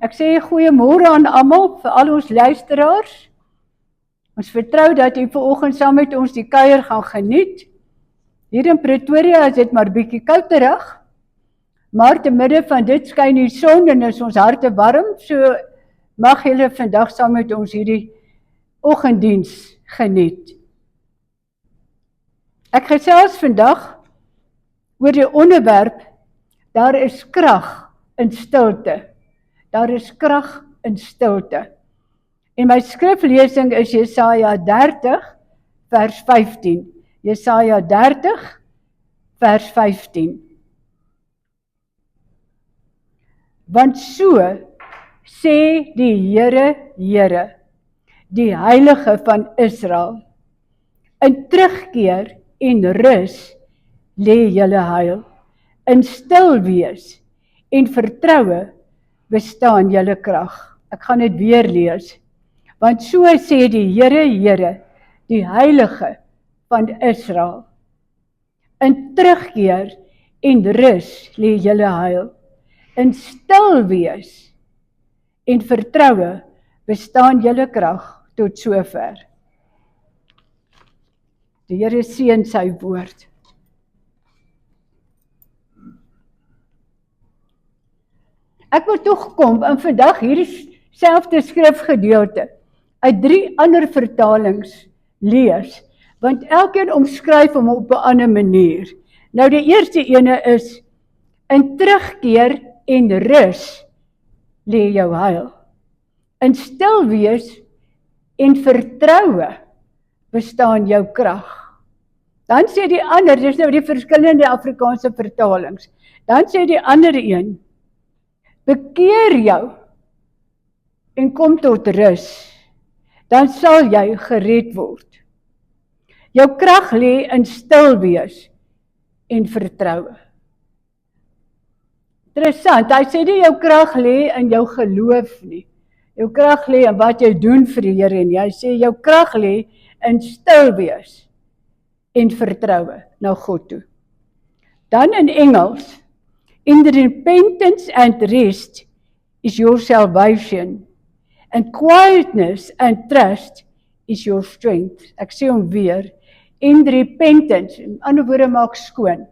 Ek sê goeiemôre aan almal, vir al ons luisteraars. Ons vertrou dat u vanoggend saam met ons die kuier gaan geniet. Hier in Pretoria is dit maar bietjie kouterig, maar te midde van dit skyn die son en is ons harte warm, so mag julle vandag saam met ons hierdie oggenddiens geniet. Ek gesels vandag oor die onderwerp, daar is krag in stilte. Daar is krag in stilte. En my skriflesing is Jesaja 30 vers 15. Jesaja 30 vers 15. Want so sê die Here, die Heilige van Israel, in terugkeer en rus lê julle heil, in stil wees en vertroue bestaan julle krag. Ek gaan dit weer lees. Want so sê die Here, die Heilige van Israel, in terugkeer en rus lê julle heil, in stil wees en vertroue bestaan julle krag tot sover. Die Here seën sy woord. Ek wil tog kom en vandag hierdie selfde skrifgedeelte uit 3 ander vertalings lees, want elkeen omskryf hom op 'n ander manier. Nou die eerste ene is, in terugkeer en rus lê jou heil, in stil wees en vertroue bestaan jou krag. Dan sê die ander, dis nou die verskillende Afrikaanse vertalings, dan sê die ander een, bekeer jou en kom tot rus, dan sal jy gered word. Jou krag lê in stil wees en vertroue. Interessant, hy sê nie jou krag lê in jou geloof nie. Jou krag lê in wat jy doen vir die Here nie. Hy sê jou krag lê in stil wees en vertroue na God toe. Dan in Engels, in the repentance and rest is your salvation, and quietness and trust is your strength. Ek sê hom weer, in the repentance, in ander woorde maak skoon,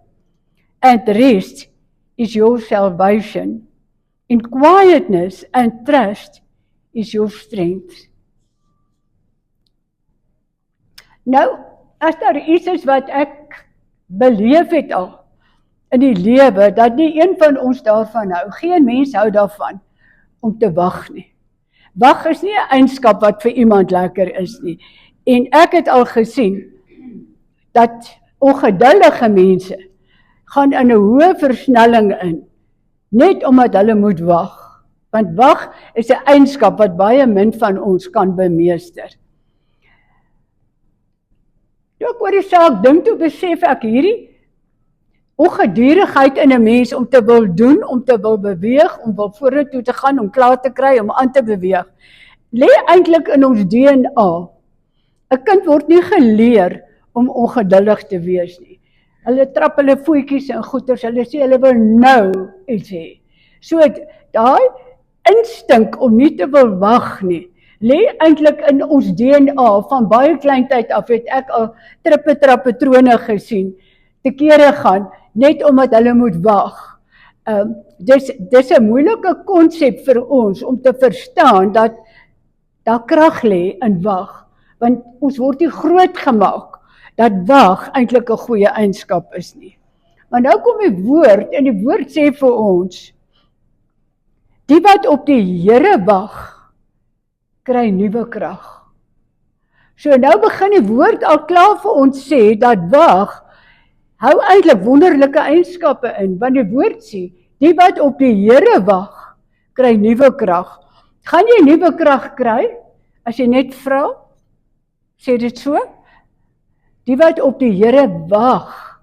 and rest is your salvation, in quietness and trust is your strength. Nou, as daar iets is wat ek beleef het al, in die lewe, dat nie een van ons daarvan hou, geen mens hou daarvan, om te wag nie. Wag is nie 'n eienskap wat vir iemand lekker is nie, en ek het al gesien, dat ongeduldige mense, gaan in 'n hoë versnelling in, net omdat hulle moet wag, want wag is 'n eienskap wat baie min van ons kan bemeester. Toe ek oor die saak dink, toe besef ek hierdie ongedurigheid in 'n mens om te wil doen, om te wil beweeg, om wil vorentoe te gaan, om klaar te kry, om aan te beweeg, lê eintlik in ons DNA. 'n Kind word nie geleer om ongeduldig te wees nie. Hulle trap hulle voetjies en goeters, hulle sê hulle wil nou iets hê. So daai instink om nie te wil wag nie, lê eintlik in ons DNA. Van baie klein tyd af het ek al trappatrone gesien, te kere gaan, net omdat hulle moet wag. Dis 'n moeilike konsep vir ons om te verstaan dat daar krag lê in wag, want ons word nie groot gemaak dat wag eintlik 'n goeie eienskap is nie. Maar nou kom die woord, en die woord sê vir ons, die wat op die Here wag, kry nuwe krag. So nou begin die woord al klaar vir ons sê, dat wag, hou eintlik wonderlike eienskappe in, want die woord sê, die wat op die Here wag, kry nuwe krag. Gaan jy nuwe krag kry, as jy net vra? Sê dit so? Die wat op die Here wag,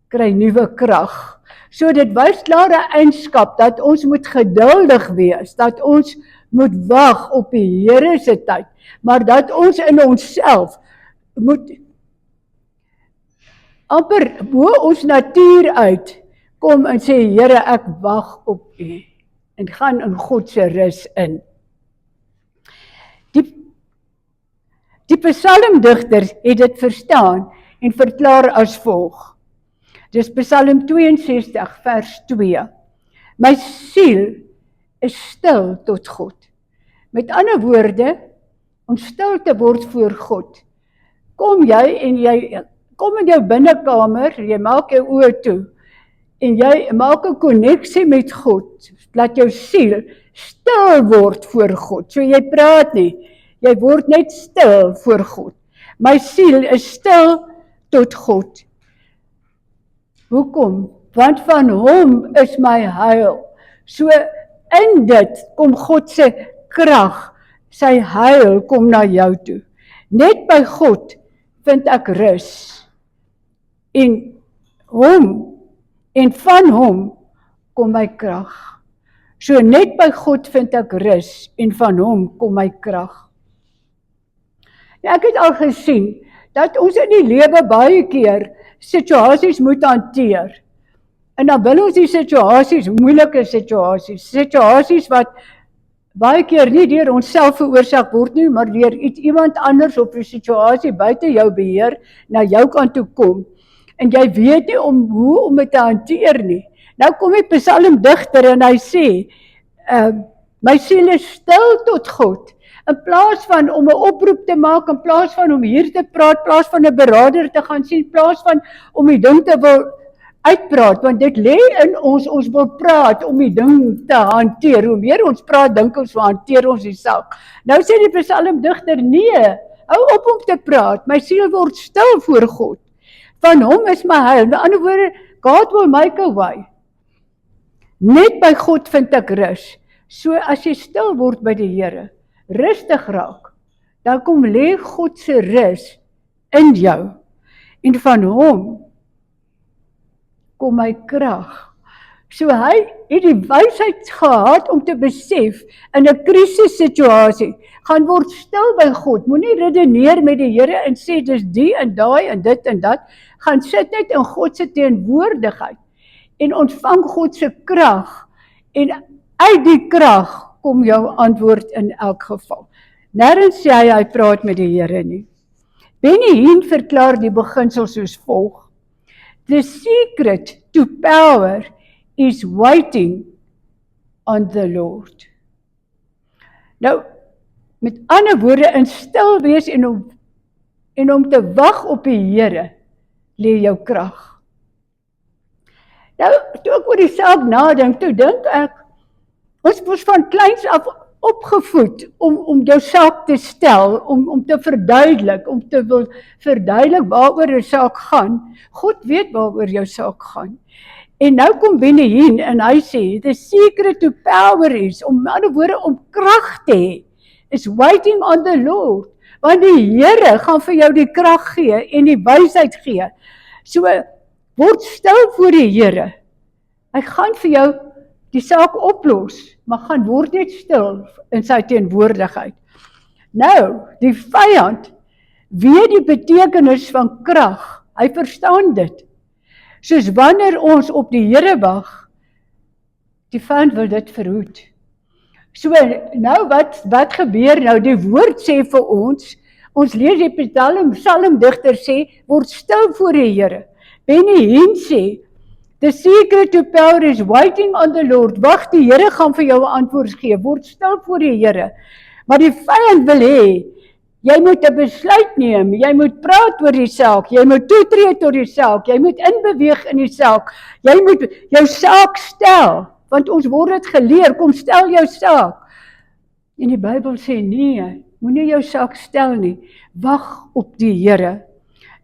kry nuwe krag. So dit wys klare eienskap, dat ons moet geduldig wees, dat ons moet wag op die Here se tyd, maar dat ons in onsself moet amper bo ons natuur uit kom en sê, Here, ek wag op U. en gaan in God se rus in. Die psalmdigter het dit verstaan en verklaar as volg. Dis Psalm 62 vers 2. My siel is stil tot God. Met ander woorde, om stil te word voor God. Kom in jou binnekamer, jy maak jou oë toe en jy maak 'n koneksie met God, laat jou siel stil word voor God. So jy praat nie, jy word net stil voor God. My siel is stil tot God. Hoekom? Want van hom is my heil. So in dit kom God se krag, sy heil kom na jou toe. Net by God vind ek rus. En van hom kom my krag. So net by God vind ek rus en van hom kom my krag. Ja, ek het al gesien dat ons in die lewe baie keer situasies moet hanteer. En dan wil ons die situasies, moeilike situasies wat baie keer nie deur onsself veroorsaak word nie, maar deur iemand anders op 'n situasie buite jou beheer na jou kant toe kom. En jy weet nie hoe om dit te hanteer nie. Nou kom die psalmdigter en hy sê, my siel is stil tot God. In plaas van om 'n oproep te maak, in plaas van om hier te praat, in plaas van 'n beraader te gaan sien, in plaas van om die ding te wil uitpraat, want dit lê in ons wil praat om die ding te hanteer. Hoe meer ons praat, dink ons, hanteer ons die saak. Nou sê die psalmdigter, nee, hou op om te praat, my siel word stil voor God. Van hom is my heil. In ander woorde, God will make a way. Net by God vind ek rus. So as jy stil word by die Here, rustig raak, dan kom lê God se rus in jou. En van hom kom my krag. So hy het die wysheid gehad om te besef, in 'n krisissituasie, gaan word stil by God, moenie redeneer met die Here en sê, dis die en daai en dit en dat, gaan sit net in God se teenwoordigheid, en ontvang God se krag, en uit die krag kom jou antwoord in elk geval. Nêrens sê hy praat met die Here nie. Benny Hinn verklaar die beginsel soos volg. The secret to power is waiting on the Lord. Nou, met ander woorde, in stil wees en om te wag op die Here, lê jou krag. Nou, toe ek oor die saak nadink, toe dink ek, ons was van kleins af opgevoed om jou saak te stel, om te verduidelik, om te wil verduidelik waaroor jou saak gaan. God weet waaroor jou saak gaan. En nou kom Benny Hinn en hy sê, the secret to power is, om ander woorde om krag te hê, is waiting on the Lord. Want die Here gaan vir jou die krag gee en die wysheid gee. So, word stil voor die Here. Hy gaan vir jou die saak oplos, maar gaan word net stil in sy teenwoordigheid. Nou, die vyand weet die betekenis van krag. Hy verstaan dit. Soos wanneer ons op die Here wag, die vyand wil dit verhoed. So, nou wat gebeur nou? Die woord sê vir ons lees die psalmdigter sê, word stil voor die Here. Benny Hinn sê, the secret to power is waiting on the Lord. Wag, die Here gaan vir jou 'n antwoord gee. Word stil voor die Here. Maar die vyand wil hê, jy moet 'n besluit neem, jy moet praat oor die saak, jy moet toetree tot die saak, jy moet inbeweeg in die saak, jy moet jou saak stel, want ons word dit geleer, kom stel jou saak. En die Bybel sê, nee, moenie jou saak stel nie, wag op die Here.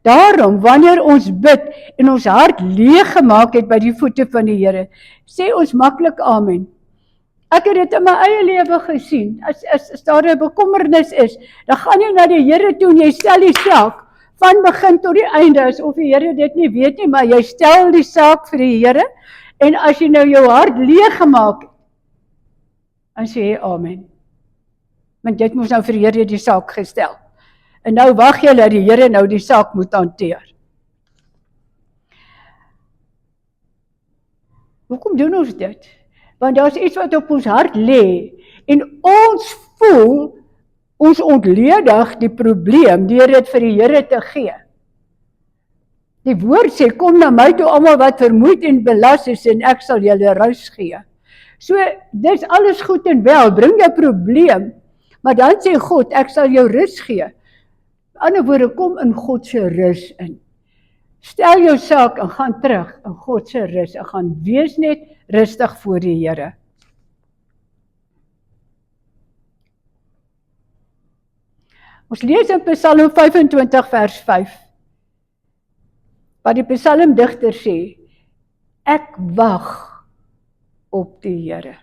Daarom, wanneer ons bid en ons hart leeg gemaak het by die voete van die Here, sê ons maklik amen. Ek het dit in my eie lewe gesien. As daar 'n bekommernis is, dan gaan jy na die Here toe en jy stel die saak van begin tot die einde, asof die Here dit nie weet nie, maar jy stel die saak vir die Here, en as jy nou jou hart leeg gemaak het, dan sê jy amen. Want jy het mos nou vir die Here die saak gestel. En nou wag jy dat die Here nou die saak moet hanteer. Hoekom doen ons dit? Want daar's iets wat op ons hart lê en ons voel ons ontledig die probleem deur dit vir die Here te gee. Die woord sê, kom na my toe almal wat vermoeid en belas is en ek sal julle rus gee. So, dis alles goed en wel, bring jou probleem, maar dan sê God, ek sal jou rus gee. Met ander woorde, kom in God se rus in. Stel jou saak en gaan terug in God se rus en gaan wees net rustig voor die Here. Ons lees in Psalm 25 vers 5, waar die psalmdigter sê, ek wag op die Here.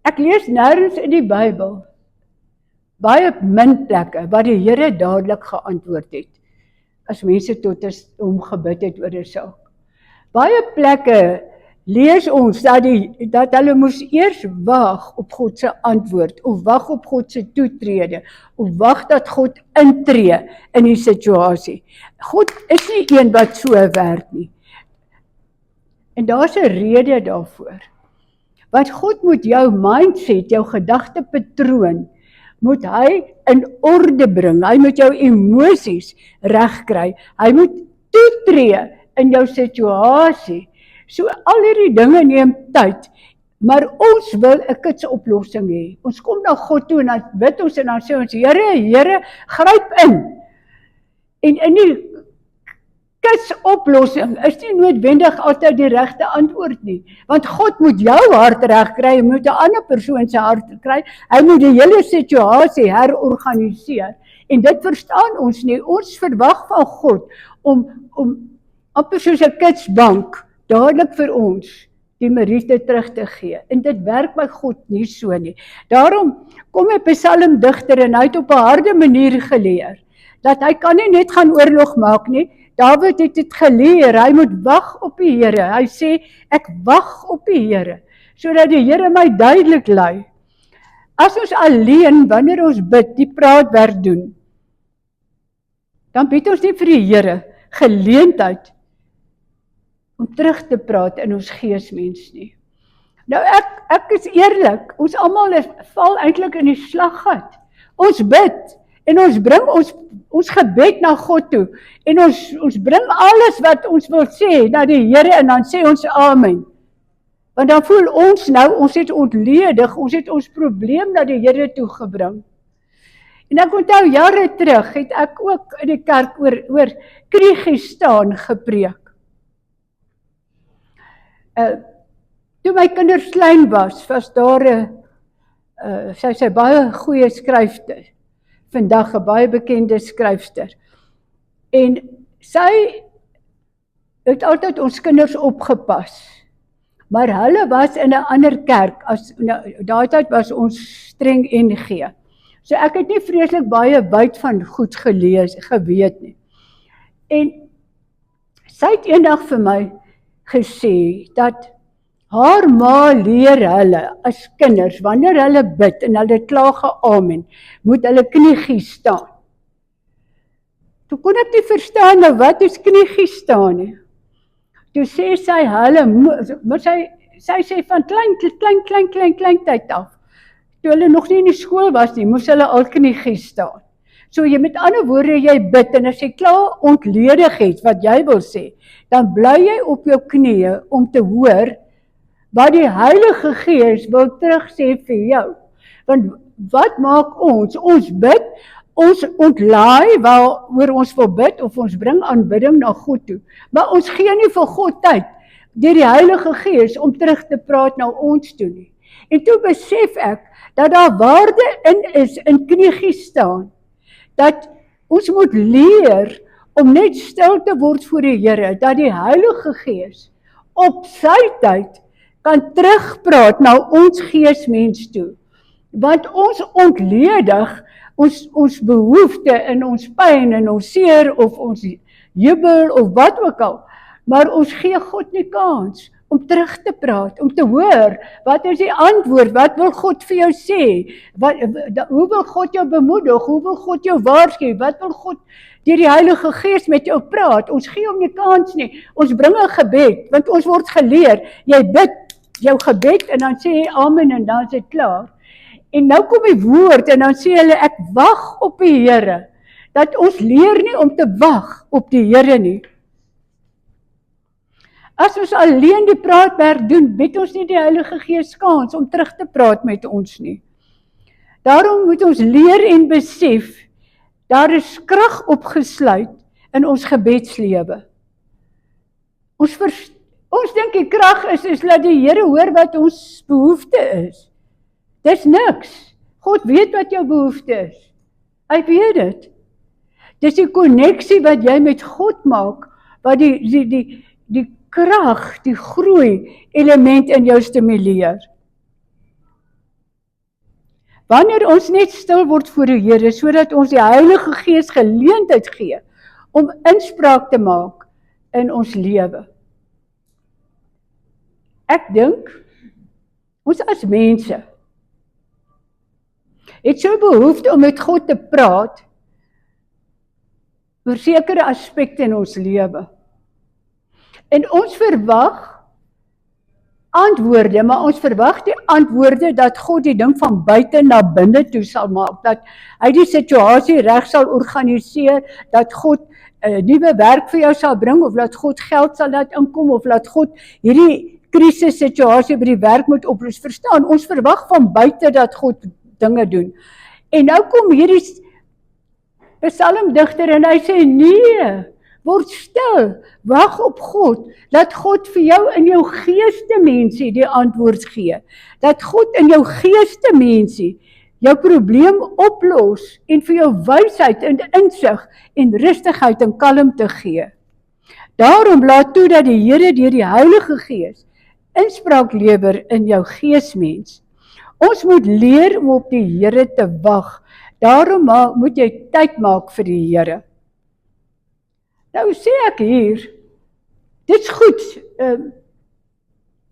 Ek lees nêrens in die Bybel baie min plekke waar die Here dadelik geantwoord het, as mense tot hom gebid het oor 'n saak. Baie plekke lees ons dat hulle moes eers wag op God se antwoord, of wag op God se toetrede, of wag dat God intree in die situasie. God is nie een wat so werk nie. En daar's 'n rede daarvoor. Want God moet jou mindset, jou gedagtepatroon, moet hy in orde bring. Hy moet jou emosies regkry. Hy moet toetree in jou situasie. So al hierdie dinge neem tyd, maar ons wil 'n kitsoplossing hê. Ons kom na God toe en dan bid ons en dan sê ons, Here, gryp in. En in die kitsoplossing is nie noodwendig altyd die regte antwoord nie. Want God moet jou hart regkry, hy moet 'n ander persoon se hart kry, hy moet die hele situasie herorganiseer. En dit verstaan ons nie. Ons verwag van God om amper soos 'n kitsbank dadelik vir ons die meriete terug te gee. En dit werk by God nie so nie. Daarom kom 'n psalmdigter en hy het op 'n harde manier geleer, dat hy kan nie net gaan oorlog maak nie. Dawid het dit geleer, hy moet wag op die Here. Hy sê, ek wag op die Here, sodat die Here my duidelik lei. As ons alleen, wanneer ons bid, die praatwerk doen, dan bied ons nie vir die Here geleentheid om terug te praat in ons geesmens nie. Nou ek is eerlik, ons almal val eintlik in die slaggat. Ons bid en ons bring ons gebed na God toe en ons bring alles wat ons wil sê na die Here en dan sê ons amen. Want dan voel ons nou, ons het ontledig, ons het ons probleem na die Here toe gebring. En ek onthou jare terug het ek ook in die kerk oor Kyrgyzstan gepreek. Toe my kinders klein was daar sy baie goeie skryfster, vandag 'n baie bekende skryfster. En sy het altyd ons kinders opgepas. Maar hulle was in 'n ander kerk, daai tyd was ons streng NG. So ek het nie vreeslik baie wyd van goed geweet nie. En sy het eendag vir my gesê, dat haar ma leer hulle as kinders, wanneer hulle bid en hulle klaar geamen, moet hulle kniegies staan. Toe kon ek nie verstaan nou wat is kniegies staan nie. Toe sê sy hulle, maar sy sê van klein tyd af, toe hulle nog nie in die skool was nie, moes hulle al kniegies staan. So jy met ander woorde, jy bid en as jy klaar ontledig het wat jy wil sê, dan bly jy op jou knieë om te hoor wat die Heilige Gees wil terugsê vir jou. Want wat maak ons? Ons bid, ons ontlaai waaroor ons wil bid of ons bring aanbidding na God toe. Maar ons gee nie vir God tyd deur die Heilige Gees om terug te praat na ons toe nie. En toe besef ek dat daar waarde is in kniegies staan. Dat ons moet leer om net stil te word voor die Here, dat die Heilige Gees op sy tyd kan terugpraat na ons geesmens toe. Want ons ontledig ons behoefte en ons pyn en ons seer of ons jubel of wat ook al, maar ons gee God nie kans om terug te praat, om te hoor, wat is die antwoord, wat wil God vir jou sê, hoe wil God jou bemoedig, hoe wil God jou waarsku, wat wil God deur die Heilige Gees met jou praat. Ons gee hom nie kans nie, ons bring 'n gebed, want ons word geleer, jy bid jou gebed en dan sê jy amen en dan is dit klaar. En nou kom die woord en dan sê hulle, ek wag op die Here, dat ons leer nie om te wag op die Here nie. As ons alleen die praatwerk doen, bied ons nie die Heilige Gees kans om terug te praat met ons nie. Daarom moet ons leer en besef, daar is krag opgesluit in ons gebedslewe. Ons dink die krag is dat die Here hoor wat ons behoefte is. Dis niks. God weet wat jou behoefte is. Hy weet dit. Dis die koneksie wat jy met God maak, wat die krag, die groei element in jou stimuleer. Wanneer ons net stil word voor die Here, sodat ons die Heilige Gees geleentheid gee om inspraak te maak in ons lewe. Ek dink, ons as mense het so behoefte om met God te praat oor sekere aspekte in ons lewe. En ons verwag antwoorde, maar ons verwag die antwoorde dat God die ding van buite na binne toe sal maak, dat hy die situasie reg sal organiseer, dat God nuwe werk vir jou sal bring, of dat God geld sal laat inkom, of dat God hierdie krisis situasie by die werk moet oplos. Verstaan, ons verwag van buite dat God dinge doen. En nou kom hierdie psalmdigter en hy sê, nee, word stil, wag op God, dat God vir jou in jou geestemensie die antwoord gee, dat God in jou geestemensie jou probleem oplos en vir jou wysheid en insig en rustigheid en kalmte gee. Daarom laat toe dat die Here deur die Heilige Gees inspraak lewer in jou geesmens. Ons moet leer om op die Here te wag. Daarom moet jy tyd maak vir die Here. Nou sê ek hier, dit is goed,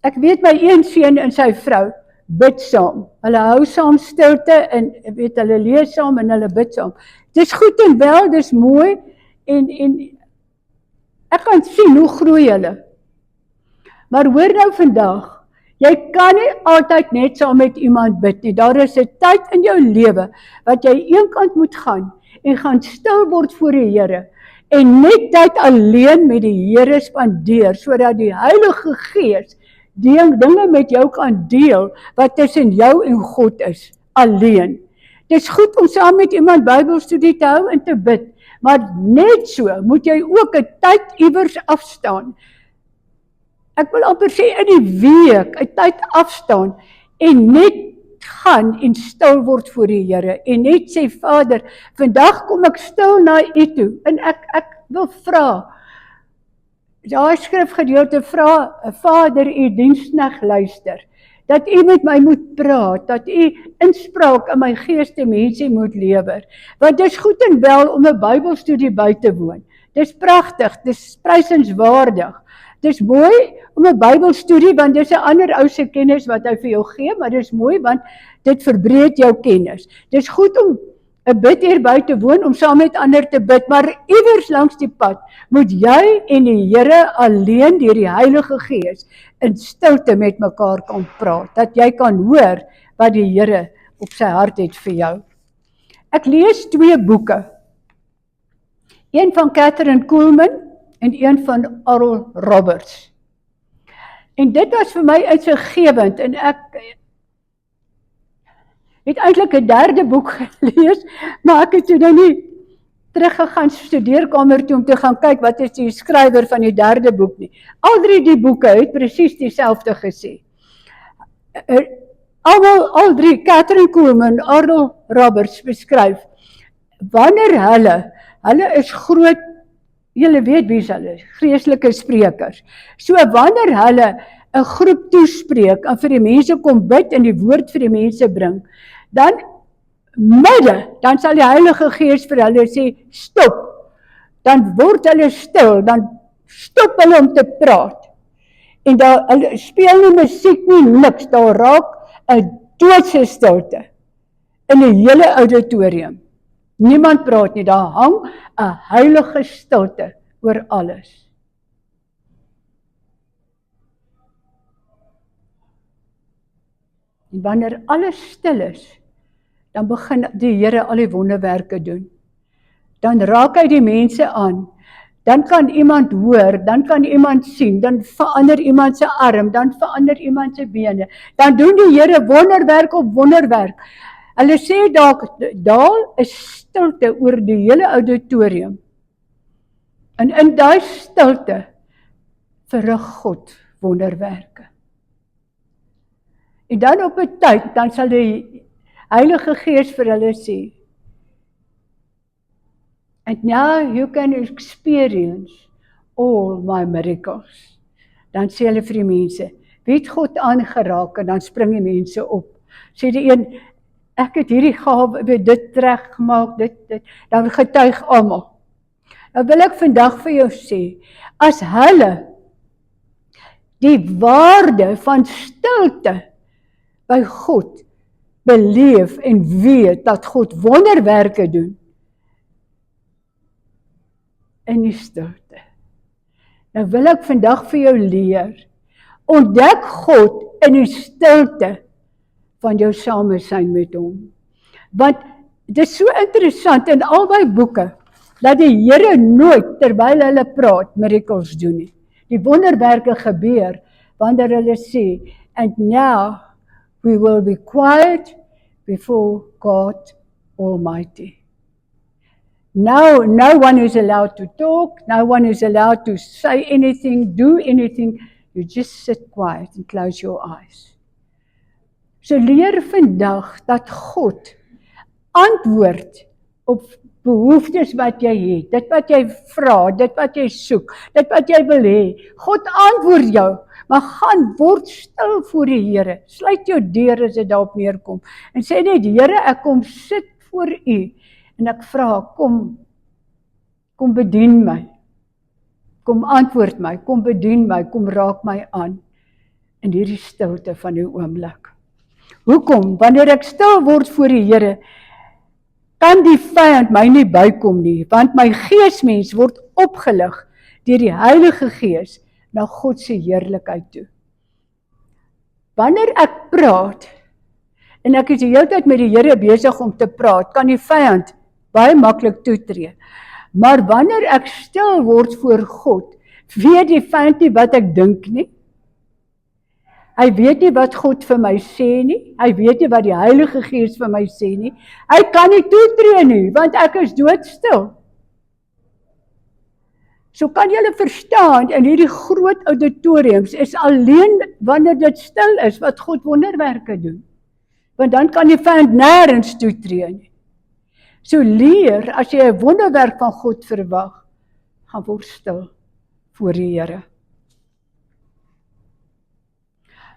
ek weet my een seun en sy vrou bid saam, hulle hou saam stilte en hulle lees saam en hulle bid saam. Dit is goed en wel, dit is mooi en ek kan sien hoe groei hulle. Maar hoor nou vandag, jy kan nie altyd net saam met iemand bid nie, daar is 'n tyd in jou lewe wat jy eenkant moet gaan en gaan stil word voor die Here, en net tyd alleen met die Here spandeer, sodat die Heilige Gees dinge met jou kan deel, wat tussen jou en God is, alleen. Dit is goed om saam met iemand Bybelstudie te hou en te bid, maar net so moet jy ook 'n tyd iewers afstaan. Ek wil amper sê in die week 'n tyd afstaan en net gaan en stil word voor die Here en net sê, Vader, vandag kom ek stil na U toe en ek wil vra, daai skrifgedeelte vra, Vader, U diensknegt luister, dat U met my moet praat, dat U inspraak in my geestemensie moet lewer, want dit is goed en wel om 'n Bybelstudie by te woon, dit is pragtig, dit is prysenswaardig. Dit is mooi om 'n Bybelstudie, want dit is 'n ander ou se kennis wat hy vir jou gee, maar dit is mooi want dit verbreed jou kennis. Dit is goed om 'n biduur by te woon, om saam met ander te bid, maar iewers langs die pad moet jy en die Here alleen deur die Heilige Gees in stilte met mekaar kan praat, dat jy kan hoor wat die Here op sy hart het vir jou. Ek lees 2 boeke. Een van Kathryn Kuhlman en een van Oral Roberts. En dit was vir my insiggewend en ek het eintlik 'n 3de boek gelees, maar ek het toe nou nie teruggegaan studeerkamer toe om te gaan kyk wat is die skrywer van die 3de boek nie. Al 3 die boeke het presies dieselfde gesê. Al 3, Kathryn Kuhlman, Oral Roberts beskryf, wanneer hulle is groot, julle weet wie hulle is, vreeslike sprekers. So wanneer hulle 'n groep toespreek en vir die mense kom bid en die woord vir die mense bring, dan sal die Heilige Gees vir hulle sê, stop. Dan word hulle stil, dan stop hulle om te praat. En daar hulle speel nie musiek nie, niks, daar raak 'n doodse stilte in die hele auditorium. Niemand praat nie, daar hang 'n heilige stilte oor alles. En wanneer alles stil is, dan begin die Here al die wonderwerke doen. Dan raak hy die mense aan, dan kan iemand hoor, dan kan iemand sien, dan verander iemand se arm, dan verander iemand se bene, dan doen die Here wonderwerk op wonderwerk. Hulle sê daar is stilte oor die hele auditorium. En in daai stilte verrig God wonderwerke. En dan op 'n tyd, dan sal die Heilige Gees vir hulle sê, and now you can experience all my miracles. Dan sê hulle vir die mense, wie het God aangeraak? En dan spring die mense op. Sê die een, ek het hierdie gawe, dit reg gemaak, dit, dan getuig almal. Nou wil ek vandag vir jou sê, as hulle die waarde van stilte by God beleef en weet dat God wonderwerke doen in die stilte. Nou wil ek vandag vir jou leer, ontdek God in die stilte van jou samesyn met hom. Want dit is so interessant in albei boeke, dat die Here nooit terwyl hulle praat miracles doen nie. Die wonderwerke gebeur wanneer hulle sê, and now we will be quiet before God Almighty. Now, no one is allowed to talk, no one is allowed to say anything, do anything. You just sit quiet and close your eyes. So leer vandag dat God antwoord op behoeftes wat jy het, dit wat jy vra, dit wat jy soek, dit wat jy wil hê. God antwoord jou, maar gaan word stil voor die Here. Sluit jou deur as dit daarop neerkom en sê net, Here, ek kom sit voor U en ek vra, kom bedien my. Kom antwoord my, kom bedien my, kom raak my aan in hierdie stilte van die oomblik. Hoekom? Wanneer ek stil word voor die Here, kan die vyand my nie bykom nie, want my geesmens word opgelig deur die Heilige Gees na God se heerlikheid toe. Wanneer ek praat, en ek is die hele tyd met die Here besig om te praat, kan die vyand baie maklik toetree. Maar wanneer ek stil word voor God, weet die vyand nie wat ek dink nie. Hy weet nie wat God vir my sê nie, hy weet nie wat die Heilige Gees vir my sê nie, hy kan nie toetree nie, want ek is doodstil. So kan julle verstaan, in hierdie groot auditoriums is alleen wanneer dit stil is, wat God wonderwerke doen. Want dan kan die vyand nêrens toetree nie. So leer, as jy 'n wonderwerk van God verwag, gaan word stil voor die Here.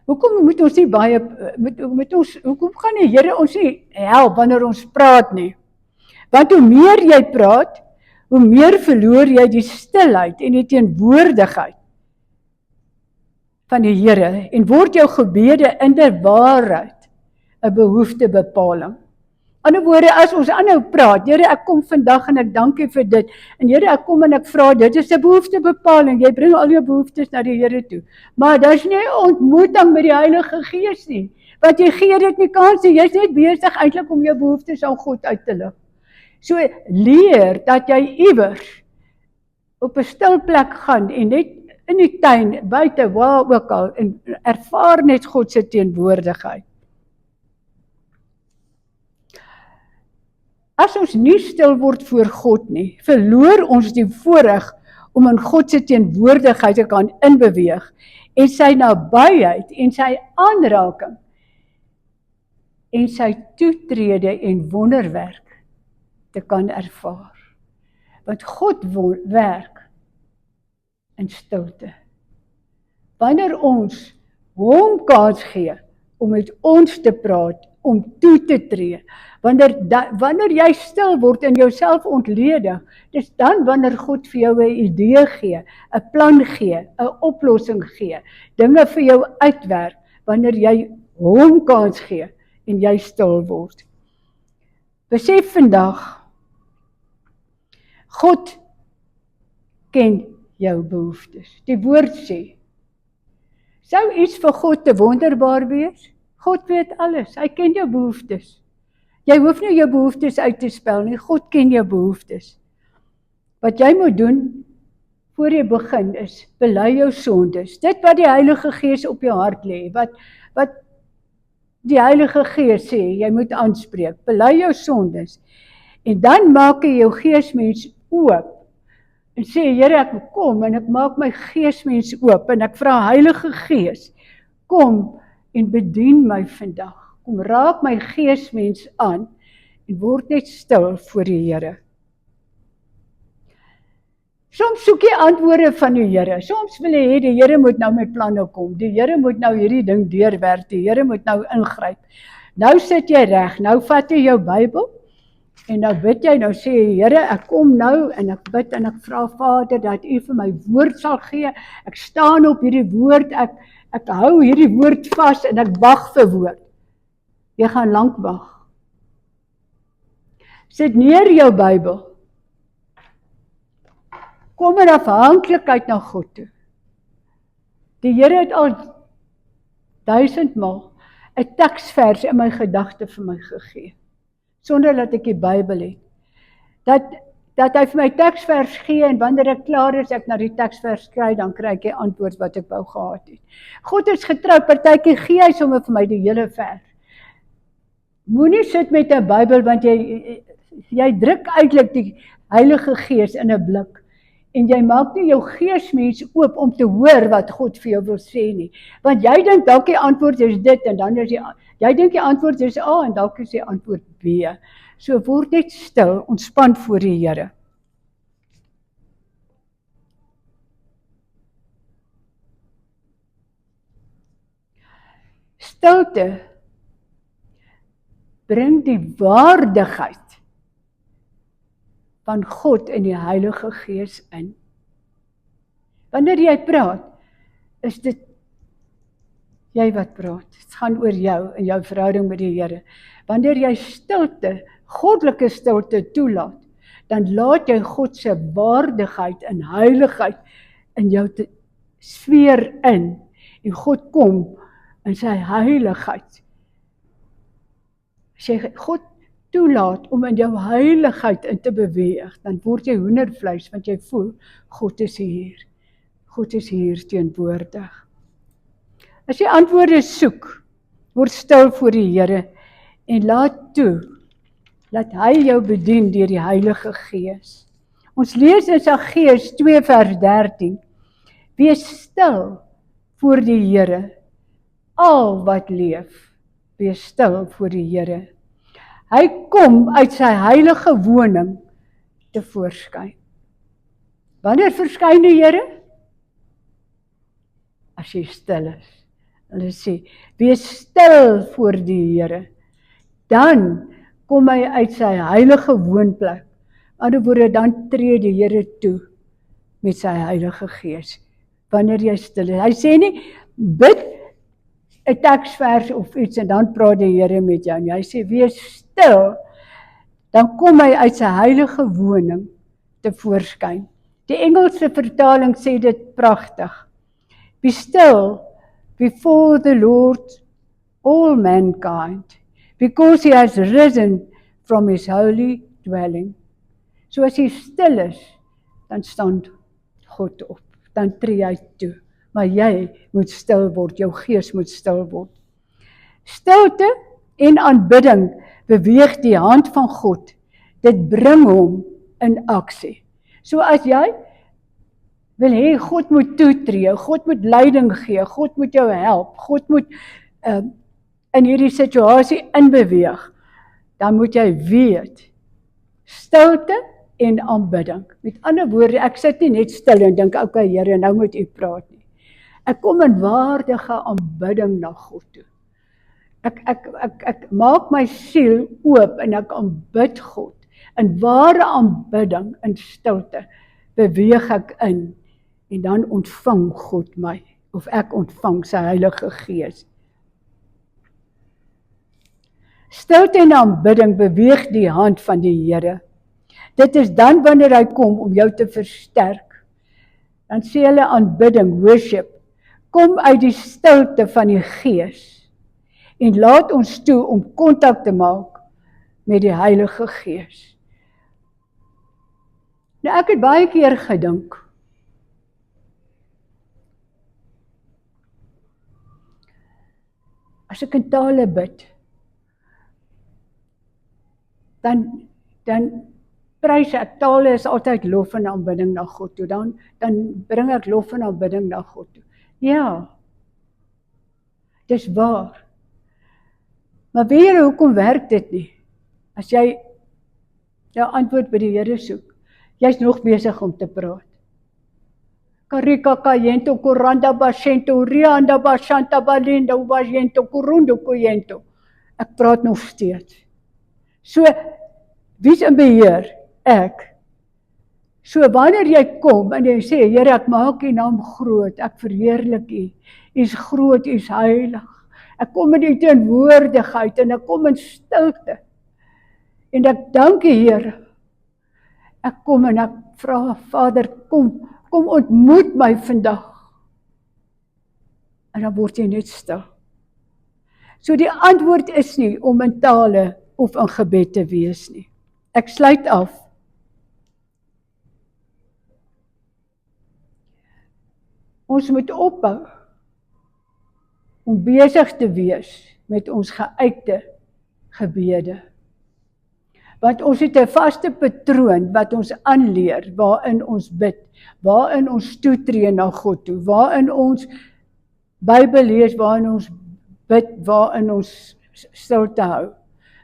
Hoekom moet ons nie baie, hoekom gaan die Here ons nie help wanneer ons praat nie? Want hoe meer jy praat, hoe meer verloor jy die stilheid en die teenwoordigheid van die Here en word jou gebede inderwaarheid 'n behoeftebepaling. In ander woorde, as ons aanhou praat, Here, ek kom vandag en ek dank U vir dit, en Here, ek kom en ek vra, dit is 'n behoeftebepaling, jy bring al jou behoeftes na die Here toe, maar daar is nie 'n ontmoeting met die Heilige Gees nie, want jy gee dit nie kans nie, jy is net besig eintlik om jou behoeftes aan God uit te lig. So leer dat jy iewers op 'n stil plek gaan en net in die tuin, buite, waar ook al, en ervaar net God se teenwoordigheid. As ons nie stil word voor God nie, verloor ons die voorreg om in God se teenwoordigheid te kan inbeweeg en sy nabyheid en sy aanraking en sy toetrede en wonderwerk te kan ervaar. Want God werk in stilte. Wanneer ons hom kans gee om met ons te praat om toe te tree. Wanneer jy stil word en jouself ontledig, dis dan wanneer God vir jou 'n idee gee, 'n plan gee, 'n oplossing gee, dinge vir jou uitwerk, wanneer jy hom kans gee en jy stil word. Besef vandag, God ken jou behoeftes. Die woord sê, sou iets vir God te wonderbaar wees? God weet alles, hy ken jou behoeftes. Jy hoef nie jou behoeftes uit te spel nie, God ken jou behoeftes. Wat jy moet doen, voor jy begin is, bely jou sondes. Dit wat die Heilige Gees op jou hart lê, wat die Heilige Gees sê, jy moet aanspreek, bely jou sondes. En dan maak jy jou geesmens oop, en sê, Here, ek kom, en ek maak my geesmens oop, en ek vra Heilige Gees, kom, en bedien my vandag. Kom raak my geesmens aan en word net stil voor die Here. Soms soek jy antwoorde van die Here. Soms wil jy hê die Here moet nou met planne kom. Die Here moet nou hierdie ding deurwerk. Die Here moet nou ingryp. Nou sit jy reg. Nou vat jy jou Bybel en nou bid jy, nou sê jy, Here, ek kom nou en ek bid en ek vra Vader dat U vir my woord sal gee. Ek staan op hierdie woord. Ek hou hierdie woord vas en ek wag vir woord. Jy gaan lank wag. Sit neer jou Bybel. Kom in afhanklikheid na God toe. Die Here het al 1000 maal 'n teksvers in my gedagte vir my gegee, sonder dat ek die Bybel het. Dat hy vir my teksvers gee en wanneer ek klaar is, ek na die teksvers kry, dan kry ek die antwoord wat ek wou gehad het. God is getrou, partykeer gee hy sommer vir my die hele vers. Moenie sit met 'n Bybel, want jy druk eintlik die Heilige Gees in 'n blik. En jy maak nie jou geesmens oop om te hoor wat God vir jou wil sê nie. Want jy dink dalk die antwoord is dit, en dan is jy dink die antwoord is A, en dalk is die antwoord B. So word net stil, ontspan voor die Here. Stilte bring die waardigheid van God en die Heilige Gees in. Wanneer jy praat, is dit jy wat praat. Het gaan oor jou en jou verhouding met die Here. Wanneer jy stilte, goddelike stilte toelaat, dan laat jy God se waardigheid en heiligheid in jou sfeer in. En God kom in sy heiligheid. As jy God toelaat om in jou heiligheid in te beweeg, dan word jy hoendervleis, want jy voel, God is hier. God is hier teenwoordig. As jy antwoorde soek, word stil voor die Here en laat toe, dat hy jou bedien deur die Heilige Gees. Ons lees in Saggeus 2 vers 13, wees stil voor die Here, al wat leef, wees stil voor die Here. Hy kom uit sy heilige woning tevoorskyn. Wanneer verskyn die Here? As jy stil is. Hulle sê, wees stil voor die Here. Dan kom hy uit sy heilige woonplek. Aan die woorde, dan tree die Here toe met sy Heilige Gees. Wanneer jy stil is. Hy sê nie, bid 'n teksvers of iets en dan praat die Here met jou. Hy sê, wees stil, dan kom hy uit sy heilige woning tevoorskyn. Die Engelse vertaling sê dit pragtig. Be still before the Lord, all mankind, because he has risen from his holy dwelling. So as hy stil is, dan staan God op, dan tree hy toe. Maar jy moet stil word, jou gees moet stil word. Stilte en aanbidding beweeg die hand van God. Dit bring hom in aksie. So as jy wil hê God moet toetree, God moet leiding gee, God moet jou help, God moet in hierdie situasie inbeweeg, dan moet jy weet, stilte en aanbidding. Met ander woorde, ek sit nie net stil en dink, okay Here, nou moet U praat nie. Ek kom in waardige aanbidding na God toe. Ek maak my siel oop en ek aanbid God. In ware aanbidding, in stilte, beweeg ek in en dan ontvang God my, of ek ontvang sy Heilige Gees. Stilte en aanbidding beweeg die hand van die Here. Dit is dan wanneer hy kom om jou te versterk. Dan sê hulle aanbidding, worship, kom uit die stilte van die Gees en laat ons toe om kontak te maak met die Heilige Gees. Nou ek het baie keer gedink, as ek in tale bid, dan prys ek, tale is altyd lof en aanbidding na God toe, dan bring ek lof en aanbidding na God toe. Ja, dis waar. Maar weet jy hoekom werk dit nie? As jy jou antwoord by die Here soek, jy's nog besig om te praat. Karika kayento, koranda bashento, rianda bashanta balinda, ubashento, kurundo kuyento. Ek praat nog steeds. So, wie's in beheer? Ek. So, wanneer jy kom en jy sê, Here, ek maak U naam groot, ek verheerlik U, U is groot, U is heilig. Ek kom in die teenwoordigheid en ek kom in stilte. En ek dank U, Here. Ek kom en ek vra, Vader, kom ontmoet my vandag. En dan word jy net stil. So die antwoord is nie om in tale of in gebed te wees nie. Ek sluit af. Ons moet ophou om besig te wees met ons geuite gebede. Want ons het 'n vaste patroon wat ons aanleer, waarin ons bid, waarin ons toetree na God toe, waarin ons Bybel lees, waarin ons bid, waarin ons stilte hou.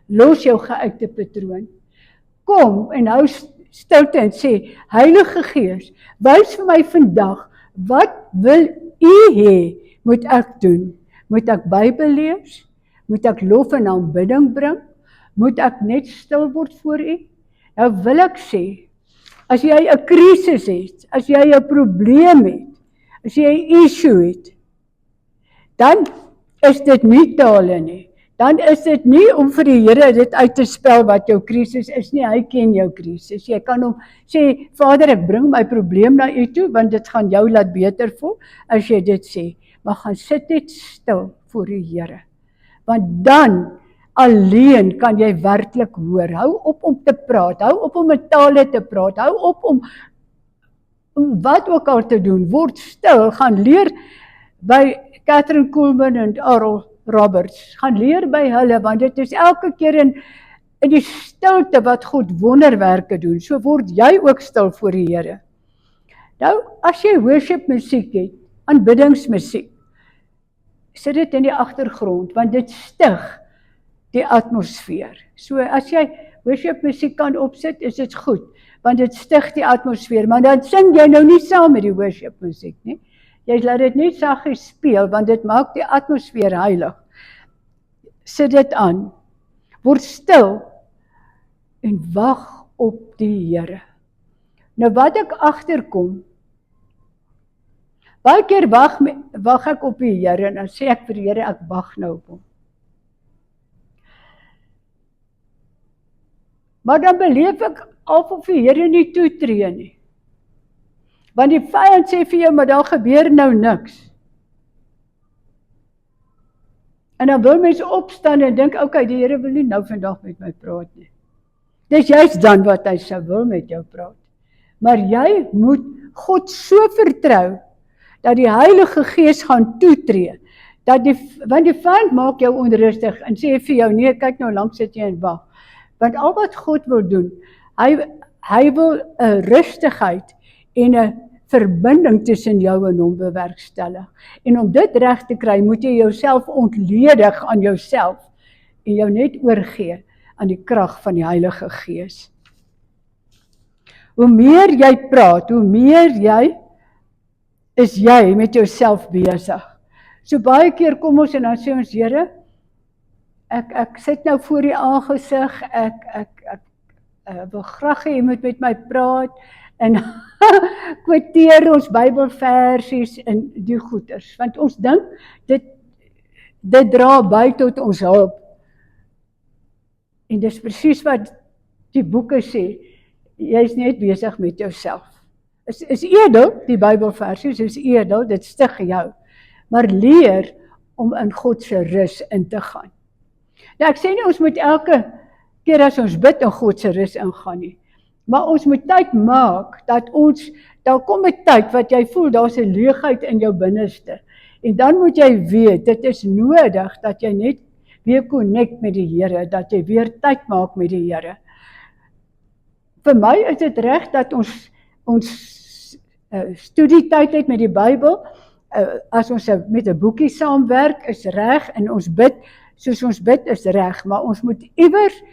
Los jou geuite patroon. Kom en hou stilte en sê, Heilige Gees, wys vir my vandag, wat wil U hê moet ek doen? Moet ek Bybel lees? Moet ek lof en aanbidding bring? Moet ek net stil word voor U? Nou wil ek sê, as jy 'n krisis het, as jy 'n probleem het, as jy 'n issue het, dan is dit nie tale nie. Dan is dit nie om vir die Here dit uit te spel wat jou krisis is nie, hy ken jou krisis. Jy kan hom sê, Vader, ek bring my probleem na U toe, want dit gaan jou laat beter voel, as jy dit sê. Maar gaan sit net stil voor die Here. Want dan alleen kan jy werklik hoor. Hou op om te praat, hou op om in tale te praat, hou op om wat ook al te doen. Word stil, gaan leer by Catherine Kuhlman en Oral Roberts. Gaan leer by hulle, want dit is elke keer in die stilte wat God wonderwerke doen. So word jy ook stil voor die Here. Nou, as jy worship musiek het, aanbiddingsmusiek, sit dit in die agtergrond, want dit stig die atmosfeer. So as jy worship musiek kan opsit, is dit goed, want dit stig die atmosfeer, maar dan sing jy nou nie saam met die worship musiek nie. Jy laat dit net saggies speel, want dit maak die atmosfeer heilig. Sit dit aan, word stil en wag op die Here. Nou wat ek agterkom, baie keer wag ek op die Here en dan sê ek vir die Here, ek wag nou op hom. Maar dan beleef ek of die Here nie toetree nie. Want die vyand sê vir jou, maar daar gebeur nou niks. En dan wil mense opstaan en dink, okay, die Here wil nie nou vandag met my praat nie. Dis juist dan wat hy sou wil met jou praat. Maar jy moet God so vertrou, dat die Heilige Gees gaan toetree, want die vyand maak jou onrustig, en sê vir jou, nee, kyk nou lank sit jy en wag. Want al wat God wil doen, hy wil 'n rustigheid en 'n verbinding tussen jou en hom bewerkstellig. En om dit reg te kry, moet jy jouself ontledig aan jouself en jou net oorgee aan die krag van die Heilige Gees. Hoe meer jy praat, hoe meer is jy met jouself besig. So baie keer kom ons en dan sê ons, Here, Ek sit nou voor die aangesig, ek wil graag hê jy moet met my praat, en quoteer ons Bybelversies en die goeters, want ons dink, dit dra by tot ons hulp. En dis presies wat die boeke sê, jy is net besig met jouself. Is edel, die Bybelversies is edel, dit stig jou, maar leer om in God se rus in te gaan. Nou ek sê nie ons moet elke keer as ons bid in God se rus ingaan nie, maar ons moet tyd maak, dat daar kom 'n tyd wat jy voel, daar's 'n leegheid in jou binneste, en dan moet jy weet, dit is nodig, dat jy net weer connect met die Here, dat jy weer tyd maak met die Here. Vir my is dit reg, dat ons studietyd het met die Bybel, as ons met 'n boekie saamwerk, is reg, en ons bid, soos ons bid is reg, maar ons moet iewers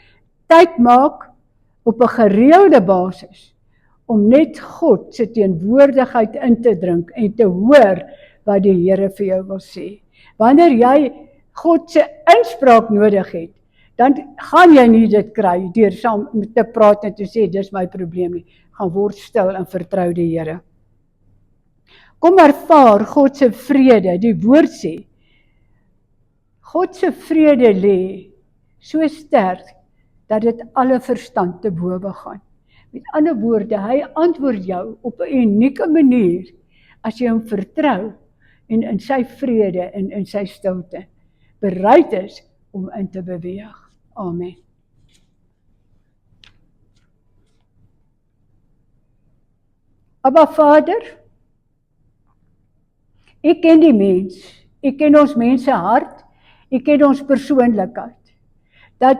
tyd maak, op 'n gereelde basis, om net God se teenwoordigheid in te drink, en te hoor wat die Here vir jou wil sê. Wanneer jy God se inspraak nodig het, dan gaan jy nie dit kry, deur saam met te praat en te sê, dis my probleem nie, gaan word stil en vertrou die Here. Kom ervaar God se vrede, die woord sê, God se vrede lê so sterk, dat dit alle verstand te bowe gaan. Met ander woorde, hy antwoord jou op 'n unieke manier, as jy hom vertrou, en in sy vrede en in sy stilte, bereid is om in te beweeg. Amen. Abba Vader, ek ken die mens, ek ken ons mense hart, ek ken ons persoonlikheid, dat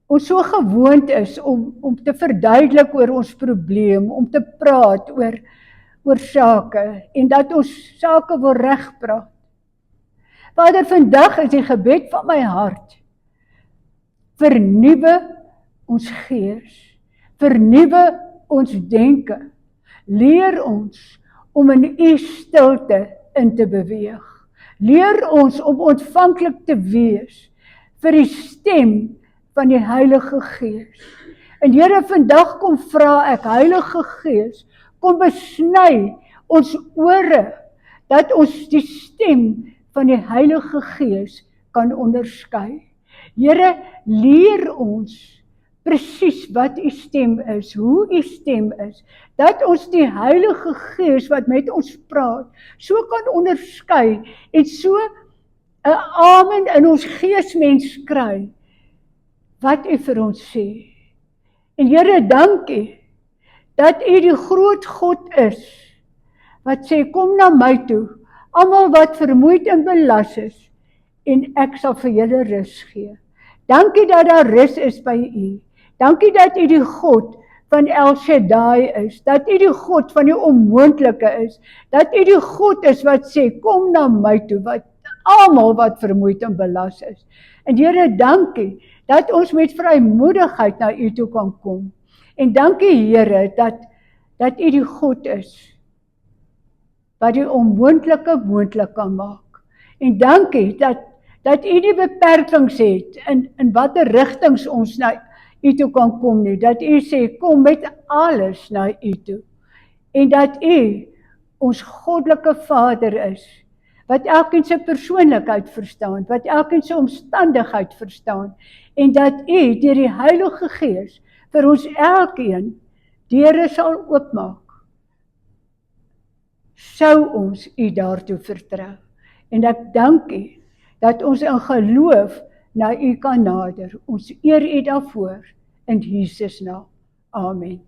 ons so gewoond is om te verduidelik oor ons probleem, om te praat oor sake, en dat ons sake wil regpraat. Vader, vandag is die gebed van my hart, vernuwe ons gees, vernuwe ons denke, leer ons om in u stilte in te beweeg, leer ons om ontvanklik te wees vir die stem van die Heilige Gees. En Here, vandag kom vra ek, Heilige Gees, kom besny ons ore, dat ons die stem van die Heilige Gees kan onderskei. Here, leer ons presies wat u stem is, hoe u stem is, dat ons die Heilige Gees wat met ons praat, so kan onderskei, en so 'n amen in ons geesmens kry, wat u vir ons sê. En Here, dankie, dat u die groot God is, wat sê, kom na my toe, almal wat vermoeid en belas is, en ek sal vir julle rus gee. Dankie dat daar rus is by u. Dankie dat u die God van El Shaddai is, dat u die God van die onmoontlike is, dat u die God is wat sê, kom na my toe, wat almal wat vermoeid en belas is. En Here, dankie, dat ons met vrymoedigheid na u toe kan kom. En dankie Here, dat u die God is, wat die onmoontlike moontlik kan maak. En dankie, dat u die beperkings het, in watter rigtings ons na u toe kan kom nie, dat u sê, kom met alles na u toe. En dat u ons goddelike Vader is, wat elkeen sy persoonlikheid verstaan, wat elkeen sy omstandigheid verstaan, en dat u deur die Heilige Gees vir ons elkeen deure sal oopmaak, sou ons u daartoe vertrou. En ek dank u, dat ons in geloof na u kan nader. Ons eer u daarvoor, in Jesus naam. Amen.